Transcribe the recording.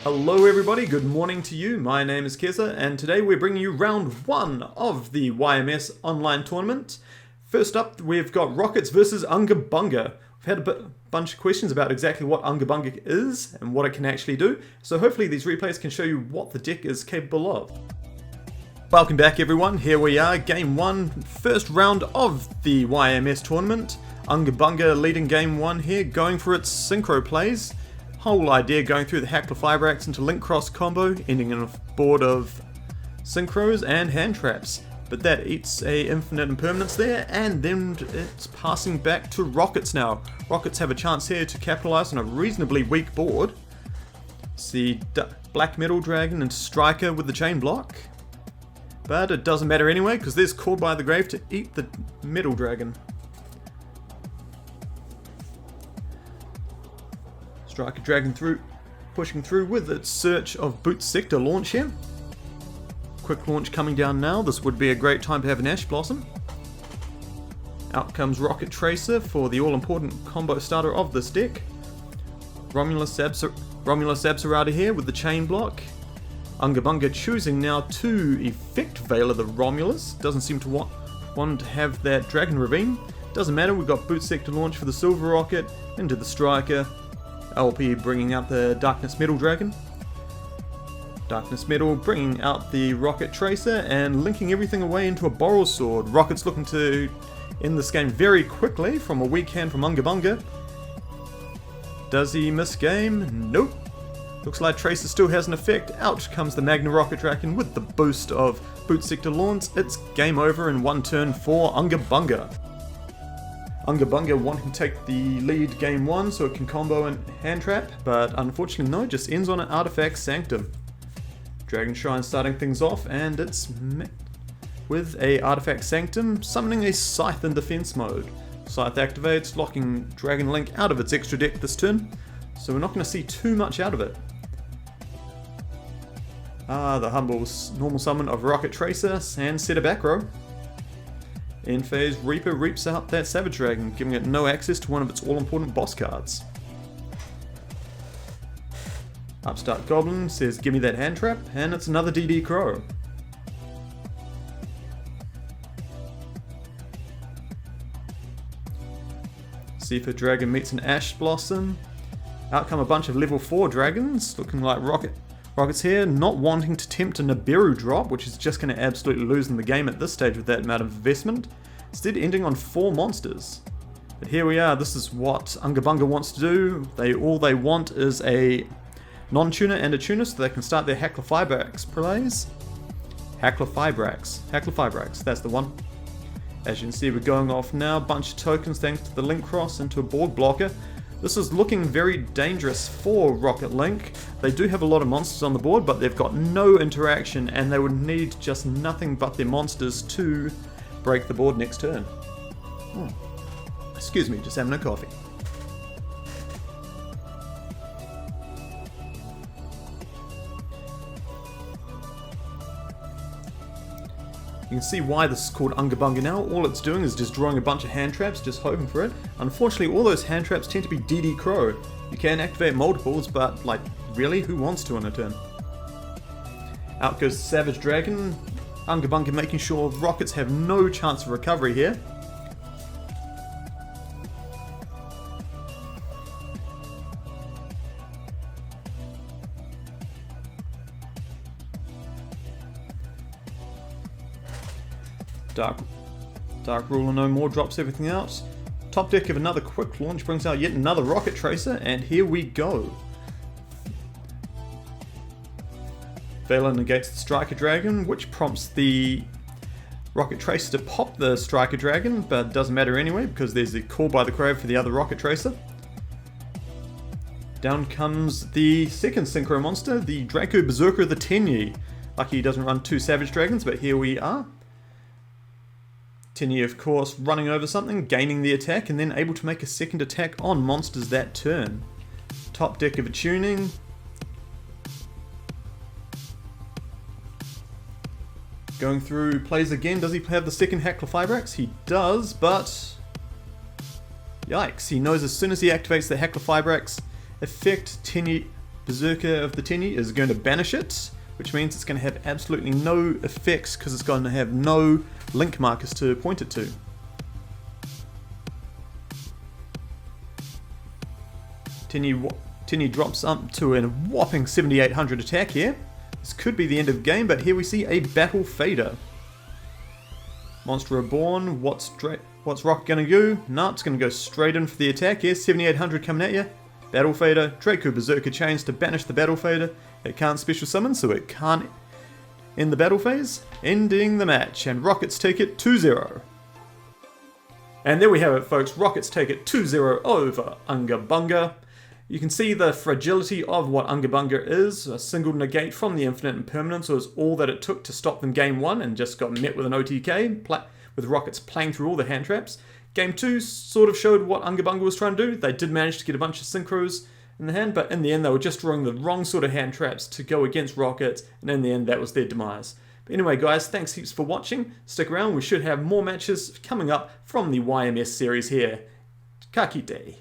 Hello everybody, good morning to you. My name is Keza and today we're bringing you round 1 of the YMS online tournament. First up we've got Rockets versus Unga Bunga. We've had a bunch of questions about exactly what Unga Bunga is and what it can actually do, so hopefully these replays can show you what the deck is capable of. Welcome back everyone, here we are, game 1, first round of the YMS tournament. Unga Bunga leading game 1 here, going for its synchro plays. Whole idea going through the Hackler Fibrax into link cross combo, ending in a board of synchros and hand traps. But that eats a infinite impermanence there, and then it's passing back to Rockets now. Rockets have a chance here to capitalize on a reasonably weak board. See Black Metal Dragon into Striker with the chain block. But it doesn't matter anyway, because there's Called by the Grave to eat the Metal Dragon. Striker Dragon pushing through with its search of Boot Sector launch here. Quick launch coming down now, this would be a great time to have an Ash Blossom. Out comes Rocket Tracer for the all-important combo starter of this deck. Romulus Absorata here with the chain block. Unga Bunga choosing now to effect Veiler the Romulus. Doesn't seem to want to have that Dragon Ravine. Doesn't matter, we've got Boot Sector launch for the Silver Rocket, into the Striker. LP bringing out the Darkness Metal Dragon. Darkness Metal bringing out the Rocket Tracer and linking everything away into a Boral Sword. Rocket's looking to end this game very quickly from a weak hand from Unga Bunga. Does he miss game? Nope. Looks like Tracer still has an effect. Out comes the Magna Rocket Dragon with the boost of Boot Sector launch. It's game over in one turn for Unga Bunga. Unga Bunga wanting to take the lead game 1 so it can combo and hand trap, but unfortunately no, it just ends on an Artifact Sanctum. Dragon Shrine starting things off, and it's met with a Artifact Sanctum summoning a Scythe in defense mode. Scythe activates, locking Dragon Link out of its extra deck this turn, so we're not going to see too much out of it. The humble normal summon of Rocket Tracer and set a back row. End phase, Reaper reaps out that Savage Dragon, giving it no access to one of its all-important boss cards. Upstart Goblin says give me that hand trap, and it's another DD Crow. Seafoot Dragon meets an Ash Blossom. Out come a bunch of level 4 dragons, looking like Rockets here, not wanting to tempt a Nibiru drop, which is just going to absolutely lose in the game at this stage with that amount of investment. Instead ending on 4 monsters. But here we are, this is what Unga Bunga wants to do. All they want is a non-tuner and a tuner so they can start their Hackler Fibrax plays. Hackler Fibrax, that's the one. As you can see, we're going off now, bunch of tokens thanks to the link cross into a board blocker. This is looking very dangerous for Rocket Link. They do have a lot of monsters on the board, but they've got no interaction, and they would need just nothing but their monsters to break the board next turn. Excuse me, just having a coffee. You can see why this is called Unga Bunga now. All it's doing is just drawing a bunch of hand traps, just hoping for it. Unfortunately, all those hand traps tend to be DD Crow. You can activate multiples, but like, really? Who wants to on a turn? Out goes Savage Dragon. Unga Bunga making sure Rockets have no chance of recovery here. Dark Ruler no more, drops everything out. Top deck of another quick launch brings out yet another Rocket Tracer, and here we go. Veiler negates the Striker Dragon, which prompts the Rocket Tracer to pop the Striker Dragon, but doesn't matter anyway because there's the Call by the Grave for the other Rocket Tracer. Down comes the second Synchro monster, the Draco Berserker the Tenyi. Lucky he doesn't run 2 Savage Dragons, but here we are. Tenyi, of course, running over something, gaining the attack, and then able to make a second attack on monsters that turn. Top deck of a tuning. Going through plays again. Does he have the second Hackler Fibrax? He does, but yikes. He knows as soon as he activates the Hackler Fibrax effect, Tenyi Berserker of the Tenyi is going to banish it, which means it's going to have absolutely no effects because it's going to have no link markers to point it to. Tenyi drops up to a whopping 7800 attack here. This could be the end of game, but here we see a Battle Fader. Monster Reborn, what's Rokket gonna do? No, it's gonna go straight in for the attack here. 7800 coming at you. Battle Fader, Draco Berserker Chains to banish the Battle Fader. It can't special summon, so it can't end the battle phase. Ending the match, and Rockets take it 2-0. And there we have it, folks. Rockets take it 2-0 over Unga Bunga. You can see the fragility of what Unga Bunga is. A single negate from the Infinite Impermanence was all that it took to stop them game 1 and just got met with an OTK, with Rockets playing through all the hand traps. Game 2 sort of showed what Unga Bunga was trying to do. They did manage to get a bunch of synchros in the hand, but in the end they were just drawing the wrong sort of hand traps to go against Rokket, and in the end that was their demise. But anyway guys, thanks heaps for watching. Stick around, we should have more matches coming up from the YMS series here. Ka kite.